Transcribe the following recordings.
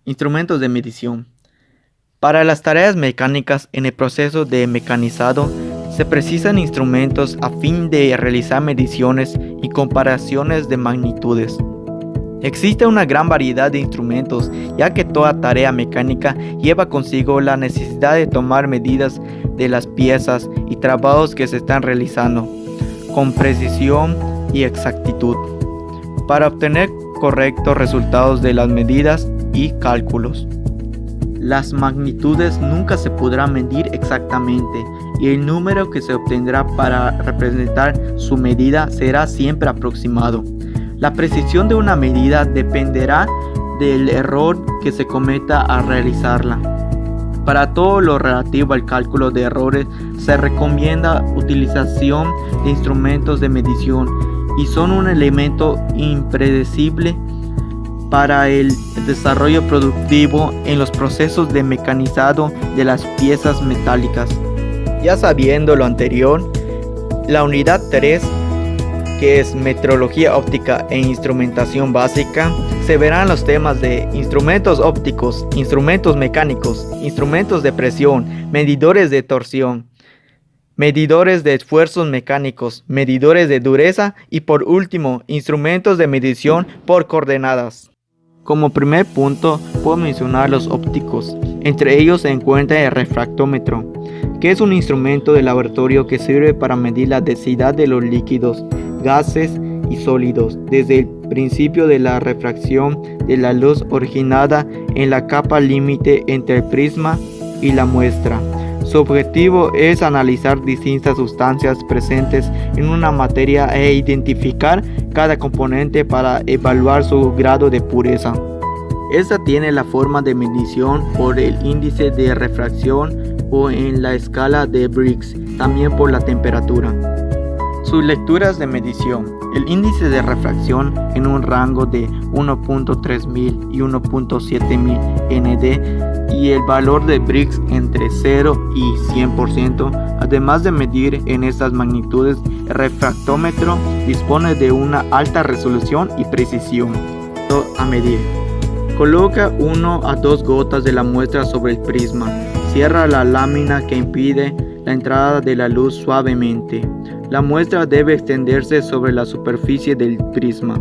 Instrumentos de medición. Para las tareas mecánicas en el proceso de mecanizado, se precisan instrumentos a fin de realizar mediciones y comparaciones de magnitudes. Existe una gran variedad de instrumentos, ya que toda tarea mecánica lleva consigo la necesidad de tomar medidas de las piezas y trabajos que se están realizando, con precisión y exactitud, para obtener correctos resultados de las medidas y cálculos. Las magnitudes nunca se podrán medir exactamente y el número que se obtendrá para representar su medida será siempre aproximado. La precisión de una medida dependerá del error que se cometa al realizarla. Para todo lo relativo al cálculo de errores se recomienda utilización de instrumentos de medición y son un elemento impredecible para el desarrollo productivo en los procesos de mecanizado de las piezas metálicas. Ya sabiendo lo anterior, la unidad 3, que es metrología óptica e instrumentación básica, se verán los temas de instrumentos ópticos, instrumentos mecánicos, instrumentos de presión, medidores de torsión, medidores de esfuerzos mecánicos, medidores de dureza y por último, instrumentos de medición por coordenadas. Como primer punto, puedo mencionar los ópticos. Entre ellos se encuentra el refractómetro, que es un instrumento de laboratorio que sirve para medir la densidad de los líquidos, gases y sólidos desde el principio de la refracción de la luz originada en la capa límite entre el prisma y la muestra. Su objetivo es analizar distintas sustancias presentes en una materia e identificar cada componente para evaluar su grado de pureza. Esta tiene la forma de medición por el índice de refracción o en la escala de Briggs, también por la temperatura. Sus lecturas de medición. El índice de refracción en un rango de 1.3000 y 1.7000 nd y el valor de Briggs entre 0 y 100%. Además de medir en estas magnitudes, el refractómetro dispone de una alta resolución y precisión. A medir. Coloca 1 a 2 gotas de la muestra sobre el prisma. Cierra la lámina que impide la entrada de la luz suavemente. La muestra debe extenderse sobre la superficie del prisma.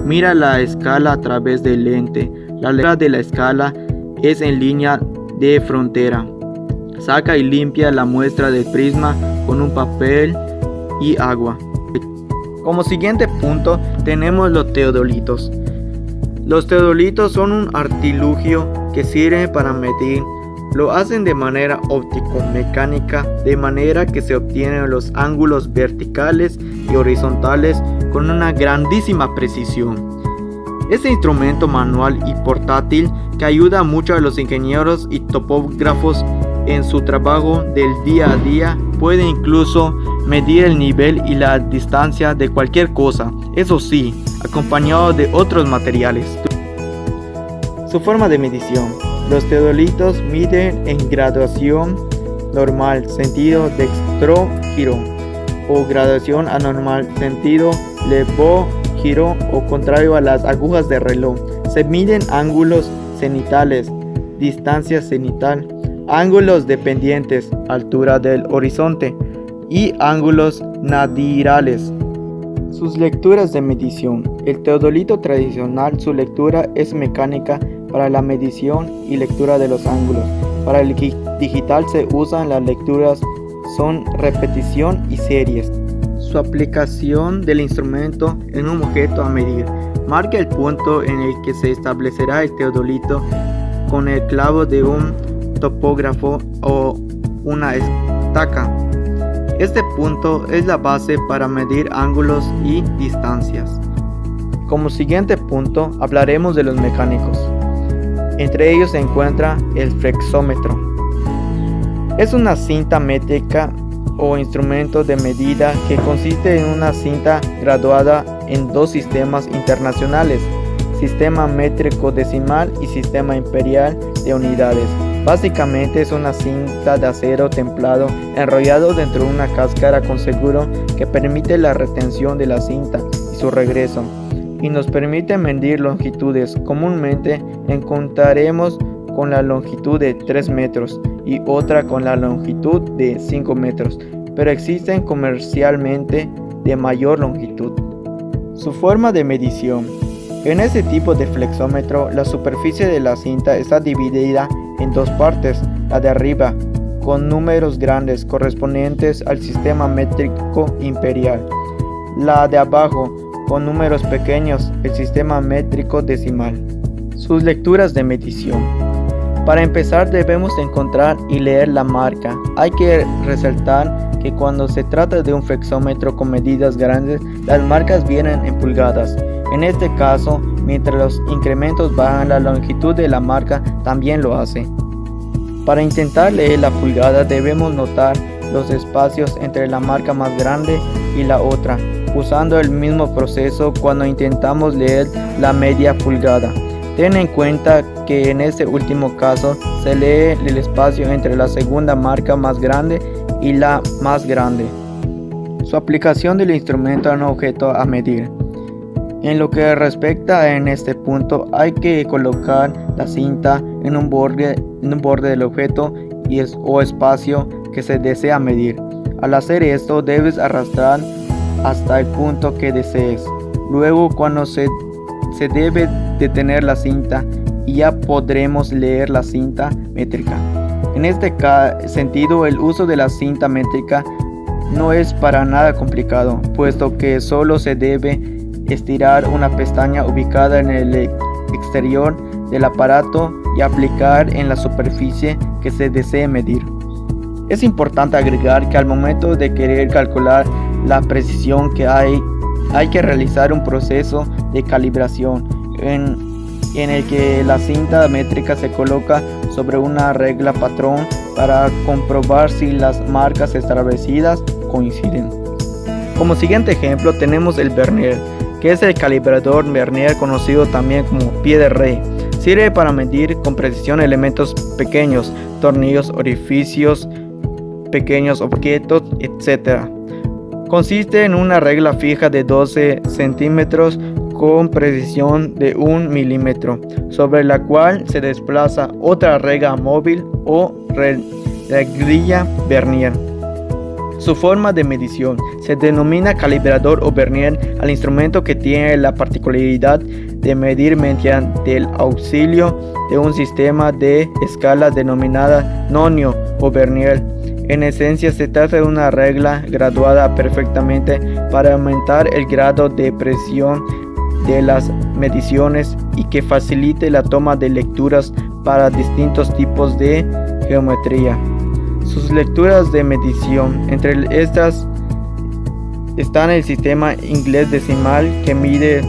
Mira la escala a través del lente. La lectura de la escala es en línea de frontera. Saca y limpia la muestra del prisma con un papel y agua. Como siguiente punto tenemos los teodolitos. Los teodolitos son un artilugio que sirve para medir. Lo hacen de manera óptico-mecánica, de manera que se obtienen los ángulos verticales y horizontales con una grandísima precisión. Este instrumento manual y portátil que ayuda mucho a los ingenieros y topógrafos en su trabajo del día a día puede incluso medir el nivel y la distancia de cualquier cosa, eso sí, acompañado de otros materiales. Su forma de medición. Los teodolitos miden en graduación normal, sentido dextro-giro, o graduación anormal, sentido levo-giro o contrario a las agujas de reloj. Se miden ángulos cenitales, distancia cenital, ángulos dependientes, altura del horizonte y ángulos nadirales. Sus lecturas de medición. El teodolito tradicional, su lectura es mecánica para la medición y lectura de los ángulos. Para el digital se usan las lecturas, son repetición y series. Su aplicación del instrumento en un objeto a medir. Marca el punto en el que se establecerá el teodolito con el clavo de un topógrafo o una estaca. Este punto es la base para medir ángulos y distancias. Como siguiente punto hablaremos de los mecánicos. Entre ellos se encuentra el flexómetro. Es una cinta métrica o instrumento de medida que consiste en una cinta graduada en dos sistemas internacionales, sistema métrico decimal y sistema imperial de unidades. Básicamente es una cinta de acero templado enrollado dentro de una cáscara con seguro que permite la retención de la cinta y su regreso. y nos permite medir longitudes. Comúnmente encontraremos con la longitud de 3 metros y otra con la longitud de 5 metros, pero existen comercialmente de mayor longitud. Su forma de medición. En este tipo de flexómetro, la superficie de la cinta está dividida en dos partes, la de arriba, con números grandes correspondientes al sistema métrico imperial, la de abajo, con números pequeños, el sistema métrico decimal. Sus lecturas de medición. Para empezar debemos encontrar y leer la marca. Hay que resaltar que cuando se trata de un flexómetro con medidas grandes, las marcas vienen en pulgadas. En este caso, mientras los incrementos bajan, la longitud de la marca también lo hace. Para intentar leer la pulgada debemos notar los espacios entre la marca más grande y la otra, usando el mismo proceso cuando intentamos leer la media pulgada. Ten en cuenta que en este último caso se lee el espacio entre la segunda marca más grande y la más grande. Su aplicación del instrumento a un objeto a medir. En lo que respecta en este punto, hay que colocar la cinta en un borde del objeto o espacio que se desea medir. Al hacer esto, debes arrastrar hasta el punto que desees. Luego, cuando se debe detener la cinta y ya podremos leer la cinta métrica. En este sentido, el uso de la cinta métrica no es para nada complicado, puesto que solo se debe estirar una pestaña ubicada en el exterior del aparato y aplicar en la superficie que se desee medir. Es importante agregar que al momento de querer calcular la precisión que hay que realizar un proceso de calibración en el que la cinta métrica se coloca sobre una regla patrón para comprobar si las marcas establecidas coinciden. Como siguiente ejemplo tenemos el vernier, que es el calibrador vernier conocido también como pie de rey. Sirve para medir con precisión elementos pequeños, tornillos, orificios, pequeños objetos, etc. Consiste en una regla fija de 12 centímetros con precisión de 1 milímetro, sobre la cual se desplaza otra regla móvil o reglilla vernier. Su forma de medición se denomina calibrador o vernier al instrumento que tiene la particularidad de medir mediante el auxilio de un sistema de escala denominada nonio o vernier. En esencia se trata de una regla graduada perfectamente para aumentar el grado de precisión de las mediciones y que facilite la toma de lecturas para distintos tipos de geometría. Sus lecturas de medición, entre estas están el sistema inglés decimal, que mide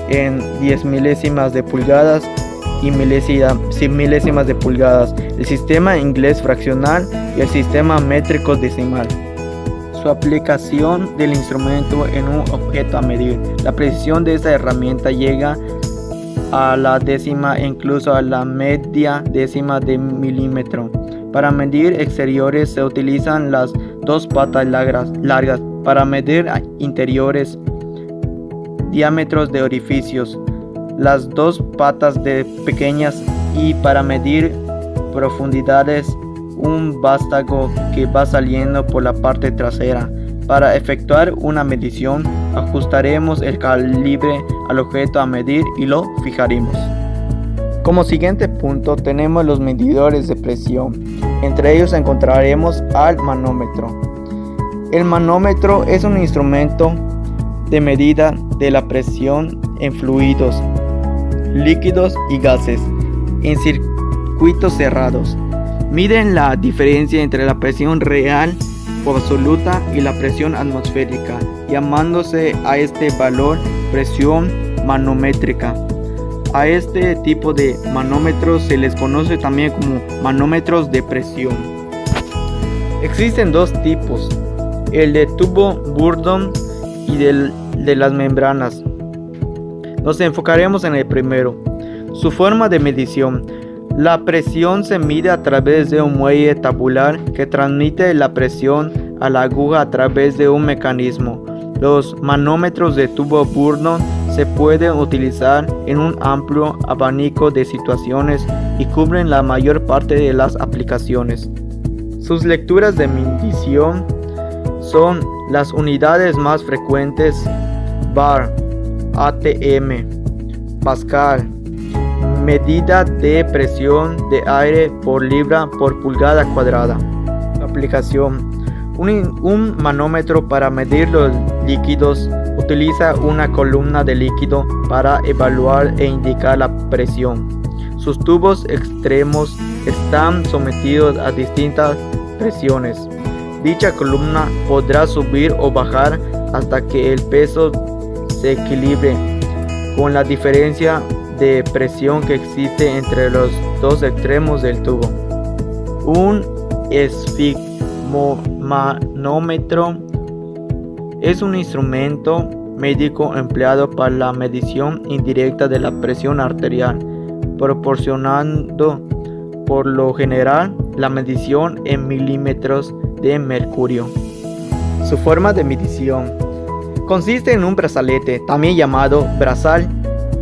en 10 milésimas de pulgadas y milésimas de pulgadas, el sistema inglés fraccional y el sistema métrico decimal. Su aplicación del instrumento en un objeto a medir. La precisión de esta herramienta llega a la décima e incluso a la media décima de milímetro. Para medir exteriores se utilizan las dos patas largas, para medir interiores, diámetros de orificios, las dos patas pequeñas, y para medir profundidades, un vástago que va saliendo por la parte trasera. Para efectuar una medición, ajustaremos el calibre al objeto a medir y lo fijaremos. Como siguiente punto tenemos los medidores de presión. Entre ellos encontraremos al manómetro. El manómetro es un instrumento de medida de la presión en fluidos, líquidos y gases en circuitos cerrados. Miden la diferencia entre la presión real o absoluta y la presión atmosférica, llamándose a este valor presión manométrica. A este tipo de manómetros se les conoce también como manómetros de presión. Existen dos tipos, el de tubo Bourdon y de las membranas. Nos enfocaremos en el primero. Su forma de medición. La presión se mide a través de un muelle tabular que transmite la presión a la aguja a través de un mecanismo. Los manómetros de tubo Bourdon se pueden utilizar en un amplio abanico de situaciones y cubren la mayor parte de las aplicaciones. Sus lecturas de medición son las unidades más frecuentes: bar, atm, pascal, medida de presión de aire por libra por pulgada cuadrada. Aplicación: un manómetro para medir los líquidos. Utiliza una columna de líquido para evaluar e indicar la presión. Sus tubos extremos están sometidos a distintas presiones. Dicha columna podrá subir o bajar hasta que el peso se equilibre con la diferencia de presión que existe entre los dos extremos del tubo. Un esfigmomanómetro es un instrumento médico empleado para la medición indirecta de la presión arterial, proporcionando por lo general la medición en milímetros de mercurio. Su forma de medición consiste en un brazalete, también llamado brazal,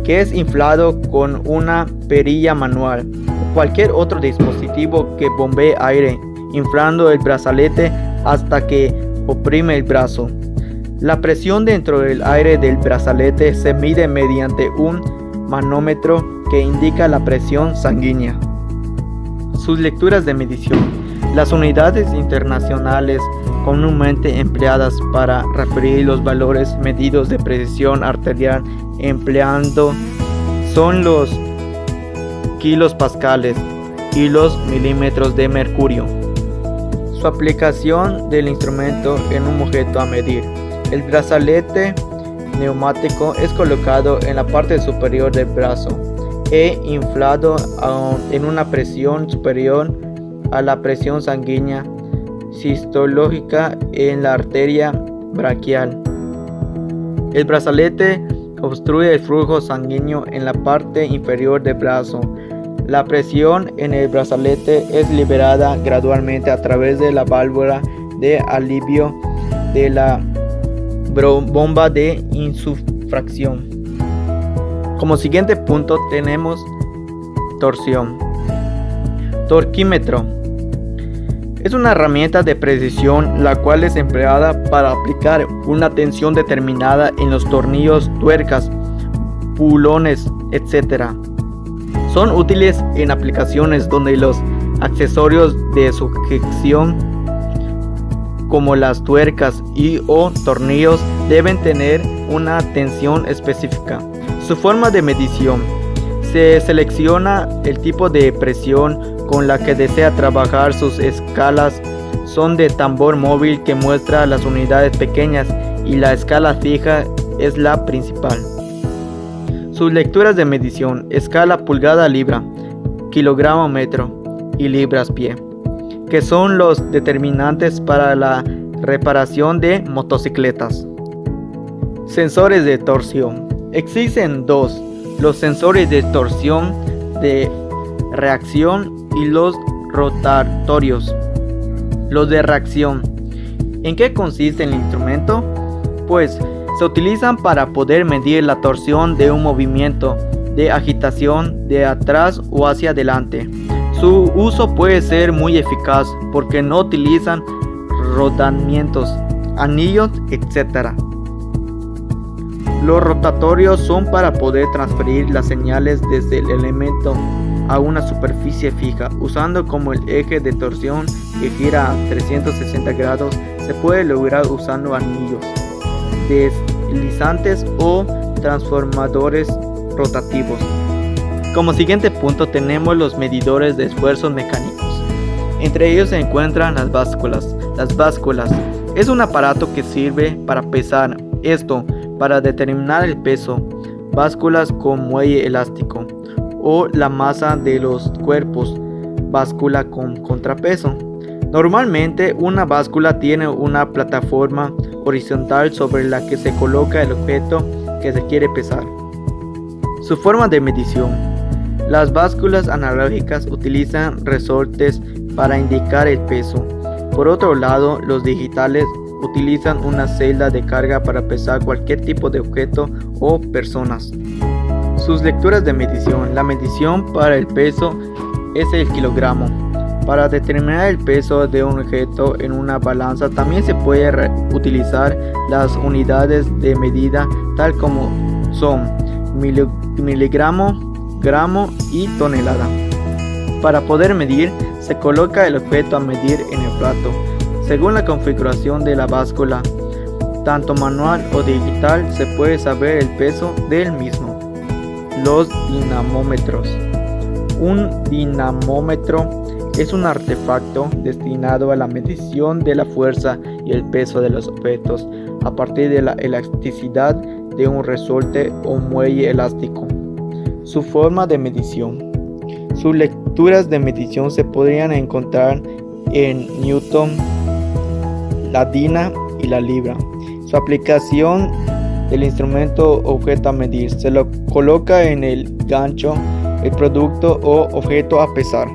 que es inflado con una perilla manual o cualquier otro dispositivo que bombee aire, inflando el brazalete hasta que oprime el brazo. La presión dentro del aire del brazalete se mide mediante un manómetro que indica la presión sanguínea. Sus lecturas de medición. Las unidades internacionales comúnmente empleadas para referir los valores medidos de presión arterial empleando son los kilos pascales y los milímetros de mercurio. Su aplicación del instrumento en un objeto a medir. El brazalete neumático es colocado en la parte superior del brazo e inflado en una presión superior a la presión sanguínea sistológica en la arteria braquial. El brazalete obstruye el flujo sanguíneo en la parte inferior del brazo. La presión en el brazalete es liberada gradualmente a través de la válvula de alivio de la bomba de insufracción. Como siguiente punto tenemos torsión. Torquímetro es una herramienta de precisión la cual es empleada para aplicar una tensión determinada en los tornillos, tuercas, bulones, etc. Son útiles en aplicaciones donde los accesorios de sujeción como las tuercas y o tornillos deben tener una tensión específica. Su forma de medición: se selecciona el tipo de presión con la que desea trabajar. Sus escalas son de tambor móvil que muestra las unidades pequeñas y la escala fija es la principal. Sus lecturas de medición: escala pulgada-libra, kilogramo-metro y libras-pie, que son los determinantes para la reparación de motocicletas. Sensores de torsión. Existen dos: los sensores de torsión de reacción y los rotatorios. Los de reacción. ¿En qué consiste el instrumento? Pues se utilizan para poder medir la torsión de un movimiento de agitación de atrás o hacia adelante. Su uso puede ser muy eficaz porque no utilizan rodamientos, anillos, etc. Los rotatorios son para poder transferir las señales desde el elemento a una superficie fija, usando como el eje de torsión que gira a 360 grados. Se puede lograr usando anillos, deslizantes o transformadores rotativos. Como siguiente punto tenemos los medidores de esfuerzos mecánicos. Entre ellos se encuentran las básculas. Las básculas es un aparato que sirve para pesar, esto para determinar el peso, básculas con muelle elástico, o la masa de los cuerpos, báscula con contrapeso. Normalmente una báscula tiene una plataforma horizontal sobre la que se coloca el objeto que se quiere pesar. Su forma de medición. Las básculas analógicas utilizan resortes para indicar el peso. Por otro lado, los digitales utilizan una celda de carga para pesar cualquier tipo de objeto o personas. Sus lecturas de medición. La medición para el peso es el kilogramo. Para determinar el peso de un objeto en una balanza también se puede utilizar las unidades de medida tal como son miligramo, gramo y tonelada. Para poder medir, se coloca el objeto a medir en el plato, según la configuración de la báscula. Tanto manual o digital se puede saber el peso del mismo. Los dinamómetros. Un dinamómetro es un artefacto destinado a la medición de la fuerza y el peso de los objetos a partir de la elasticidad de un resorte o muelle elástico. Su forma de medición. Sus lecturas de medición se podrían encontrar en Newton, la DINA y la libra. Su aplicación del instrumento objeto a medir. Se lo coloca en el gancho, el producto o objeto a pesar.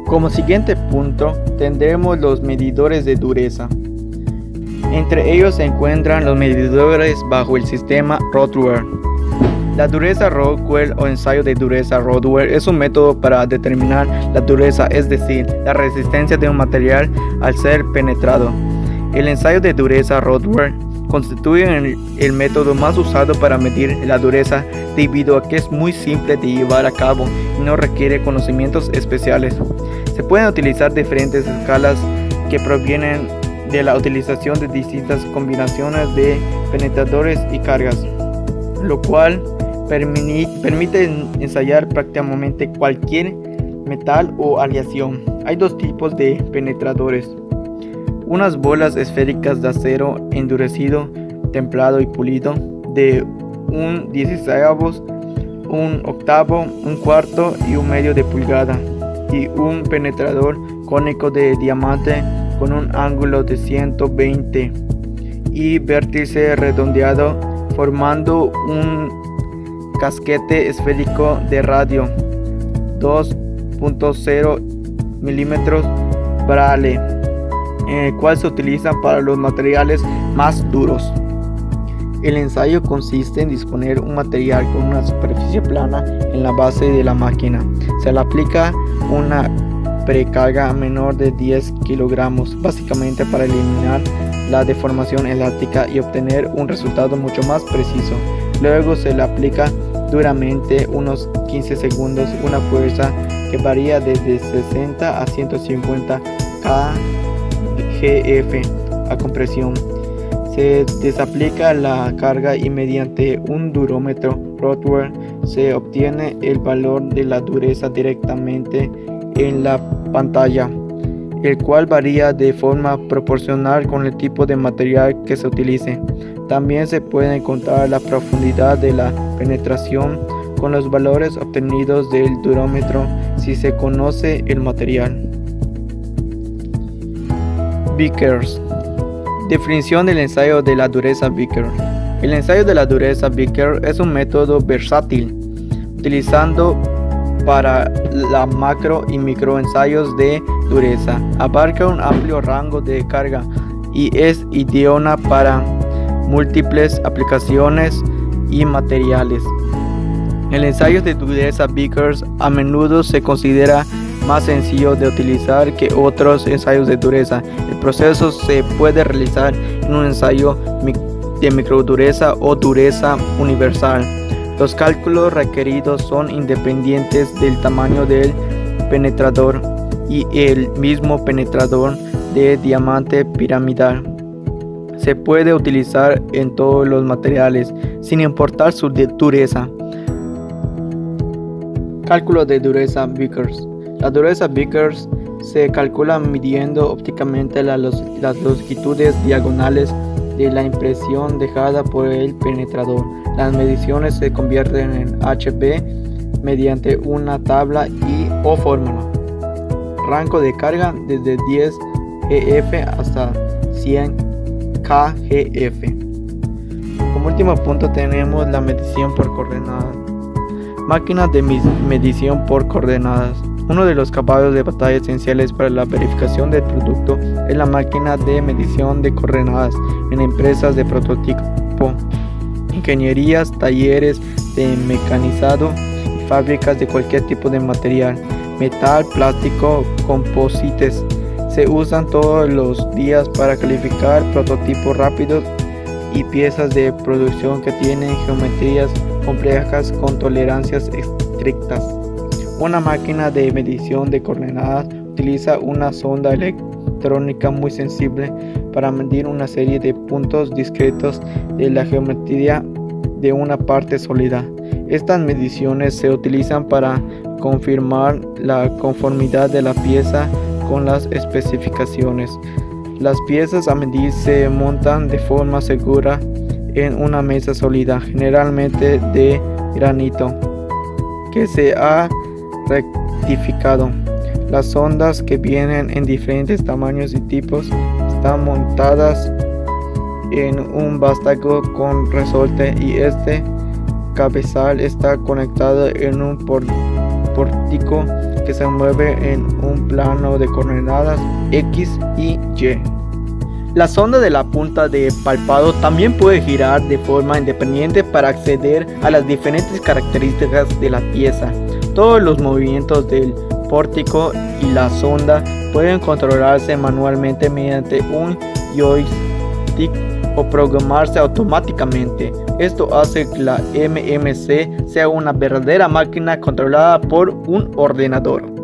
Como siguiente punto tendremos los medidores de dureza. Entre ellos se encuentran los medidores bajo el sistema Rotwell. La dureza Rotwell o ensayo de dureza Rotwell es un método para determinar la dureza, es decir, la resistencia de un material al ser penetrado. El ensayo de dureza Rotwell constituye el método más usado para medir la dureza debido a que es muy simple de llevar a cabo y no requiere conocimientos especiales. Se pueden utilizar diferentes escalas que provienen de la utilización de distintas combinaciones de penetradores y cargas, lo cual permite ensayar prácticamente cualquier metal o aleación. Hay dos tipos de penetradores: unas bolas esféricas de acero endurecido, templado y pulido, de un 16avos, un octavo, un cuarto y un medio de pulgada, y un penetrador cónico de diamante con un ángulo de 120 y vértice redondeado, formando un casquete esférico de radio 2.0 milímetros Braille, el cual se utiliza para los materiales más duros. El ensayo consiste en disponer un material con una superficie plana en la base de la máquina. Se le aplica una precarga menor de 10 kilogramos, básicamente para eliminar la deformación elástica y obtener un resultado mucho más preciso. Luego se le aplica duramente unos 15 segundos una fuerza que varía desde 60 a 150 kgf a compresión. Se desaplica la carga y mediante un durómetro Rotwell se obtiene el valor de la dureza directamente en la pantalla, el cual varía de forma proporcional con el tipo de material que se utilice. También se puede encontrar la profundidad de la penetración con los valores obtenidos del durómetro si se conoce el material. Vickers. Definición del ensayo de la dureza Vickers. El ensayo de la dureza Vickers es un método versátil, utilizando para la macro y microensayos de dureza. Abarca un amplio rango de carga y es idónea para múltiples aplicaciones y materiales. El ensayo de dureza Vickers a menudo se considera más sencillo de utilizar que otros ensayos de dureza. El proceso se puede realizar en un ensayo de microdureza o dureza universal. Los cálculos requeridos son independientes del tamaño del penetrador y el mismo penetrador de diamante piramidal se puede utilizar en todos los materiales, sin importar su dureza. Cálculo de dureza Vickers. La dureza Vickers se calcula midiendo ópticamente las longitudes diagonales de la impresión dejada por el penetrador. Las mediciones se convierten en HB mediante una tabla o fórmula. Rango de carga desde 10 GF hasta 100 kgf. Como último punto tenemos la medición por coordenadas. Máquinas de medición por coordenadas. Uno de los caballos de batalla esenciales para la verificación del producto es la máquina de medición de coordenadas en empresas de prototipo, ingenierías, talleres de mecanizado y fábricas de cualquier tipo de material, metal, plástico, composites. Se usan todos los días para calificar prototipos rápidos y piezas de producción que tienen geometrías complejas con tolerancias estrictas. Una máquina de medición de coordenadas utiliza una sonda electrónica muy sensible para medir una serie de puntos discretos de la geometría de una parte sólida. Estas mediciones se utilizan para confirmar la conformidad de la pieza con las especificaciones. Las piezas a medir se montan de forma segura en una mesa sólida, generalmente de granito, que se ha rectificado. Las sondas, que vienen en diferentes tamaños y tipos, están montadas en un vástago con resorte y este cabezal está conectado en un pórtico que se mueve en un plano de coordenadas X y Y. La sonda de la punta de palpado también puede girar de forma independiente para acceder a las diferentes características de la pieza. Todos los movimientos del pórtico y la sonda pueden controlarse manualmente mediante un joystick o programarse automáticamente. Esto hace que la MMC sea una verdadera máquina controlada por un ordenador.